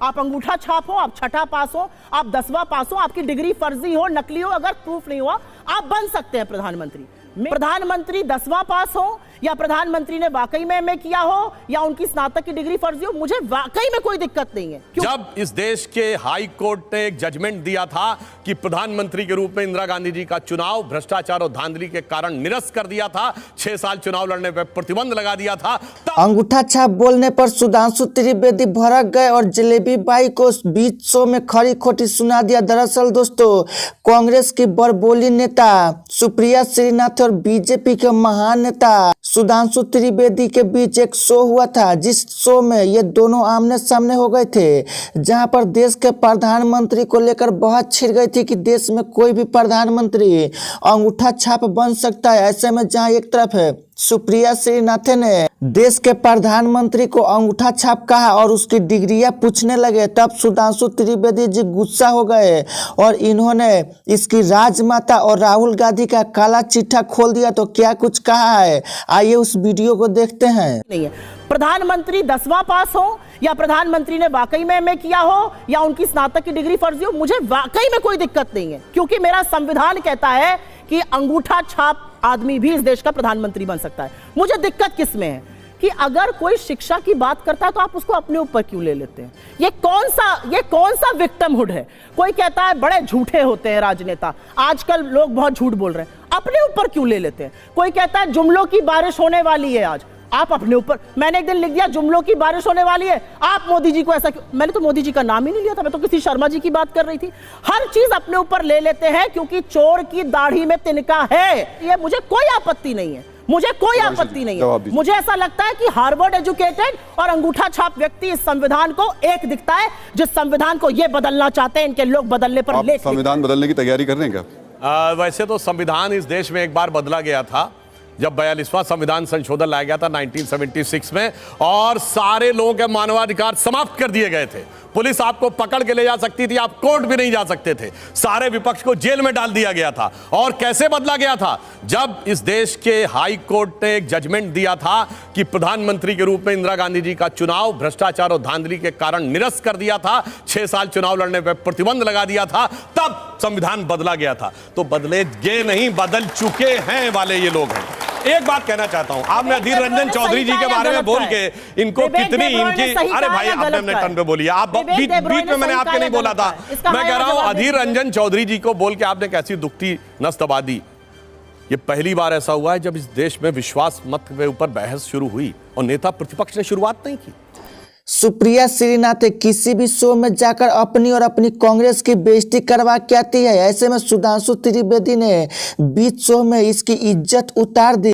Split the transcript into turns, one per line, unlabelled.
आप अंगूठा छाप हो, आप छठा पास हो, आप 10वां पास हो, आपकी डिग्री फर्जी हो, नकली हो, अगर प्रूफ नहीं हुआ आप बन सकते हैं प्रधानमंत्री। प्रधानमंत्री 10वां पास हो या प्रधानमंत्री ने वाकई में एमए किया हो या उनकी स्नातक की डिग्री फर्जी हो, मुझे वाकई में कोई दिक्कत नहीं है।
जब इस देश के हाई कोर्ट ने एक जजमेंट दिया था कि प्रधानमंत्री के रूप में इंदिरा गांधी जी का चुनाव भ्रष्टाचार और धांधली के कारण निरस्त कर दिया था, 6 साल चुनाव लड़ने पर प्रतिबंध लगा दिया था,
अंगूठा छाप बोलने पर सुधांशु त्रिवेदी भड़क गए और जलेबी बाई को बीच शो में खरी खोटी सुना दिया। दरअसल दोस्तों, कांग्रेस की बड़बोली नेता सुप्रिया श्रीनाथ और बीजेपी के महान नेता सुधांशु त्रिवेदी के बीच एक शो हुआ था, जिस शो में ये दोनों आमने सामने हो गए थे, जहां पर देश के प्रधानमंत्री को लेकर बहुत छिड़ गई थी कि देश में कोई भी प्रधानमंत्री अंगूठा छाप बन सकता है। ऐसे में जहां एक तरफ है सुप्रिया श्रीनाथ ने देश के प्रधानमंत्री को अंगूठा छाप कहा और उसकी डिग्रियां पूछने लगे, तब सुधांशु त्रिवेदी जी गुस्सा हो गए और इन्होंने इसकी राजमाता और राहुल गांधी का काला चिट्ठा खोल दिया। तो क्या कुछ कहा है, आइए उस वीडियो को देखते हैं।
नहीं है, प्रधानमंत्री 10वां पास हो या प्रधानमंत्री ने वाकई में एमए किया हो या उनकी स्नातक की डिग्री फर्जी हो, मुझे वाकई में कोई दिक्कत नहीं है, क्योंकि मेरा संविधान कहता है कि अंगूठा छाप आदमी भी इस देश का प्रधानमंत्री बन सकता है। मुझे दिक्कत किस में है कि अगर कोई शिक्षा की बात करता है तो आप उसको अपने ऊपर क्यों ले लेते हैं? ये कौन सा विक्टिमहुड है? कोई कहता है बड़े झूठे होते हैं राजनेता, आजकल लोग बहुत झूठ बोल रहे हैं, अपने ऊपर क्यों ले लेते हैं? कोई कहता है जुमलों की बारिश होने वाली है आज, आप अपने ऊपर, मैंने एक दिन लिख दिया जुमलों की बारिश होने वाली है, आप मोदी जी को ऐसा क्यों? मैंने तो मोदी जी का नाम ही नहीं लिया था, मैं तो किसी शर्मा जी की बात कर रही थी। हर चीज अपने ऊपर ले लेते हैं क्योंकि चोर की दाढ़ी में तिनका है। ये मुझे कोई आपत्ति नहीं है, मुझे कोई आपत्ति नहीं है। मुझे ऐसा लगता है कि हार्वर्ड एजुकेटेड और अंगूठा छाप व्यक्ति इस संविधान को एक दिखता है, जिस संविधान को ये बदलना चाहते हैं इनके लोग बदलने पर लेट।
संविधान बदलने की तैयारी कर रहे हैं क्या?
वैसे तो संविधान इस देश में एक बार बदला गया था, जब 42वां संविधान संशोधन लाया गया था 1976 में, और सारे लोगों के मानवाधिकार समाप्त कर दिए गए थे। पुलिस आपको पकड़ के ले जा सकती थी, आप कोर्ट भी नहीं जा सकते थे, सारे विपक्ष को जेल में डाल दिया गया था। और कैसे बदला गया था? जब इस देश के हाई कोर्ट ने एक जजमेंट दिया था कि प्रधानमंत्री के रूप में इंदिरा गांधी जी का चुनाव भ्रष्टाचार और धांधली के कारण निरस्त कर दिया था, 6 साल चुनाव लड़ने पर प्रतिबंध लगा दिया था, तब संविधान बदला गया था। तो बदलेंगे नहीं, बदल चुके हैं वाले ये लोग हैं। एक बात कहना चाहता हूं, आपने अधीर रंजन चौधरी जी के बारे में बोल के इनको कितनी इनकी, अरे भाई आपने अपने टर्न पे बोली, आप बीच में मैंने आपके नहीं बोला था। मैं कह रहा हूं अधीर रंजन चौधरी जी को बोल के आपने कैसी दुखती नस दबा दी। ये पहली बार ऐसा हुआ है जब इस देश में विश्वास मत के ऊपर बहस शुरू हुई और नेता प्रतिपक्ष ने शुरुआत नहीं की।
सुप्रिया श्रीनाथ किसी भी शो में जाकर अपनी और अपनी कांग्रेस की बेइज्जती करवा के आती है। ऐसे में सुधांशु त्रिवेदी ने बीच शो में इसकी इज्जत उतार दी।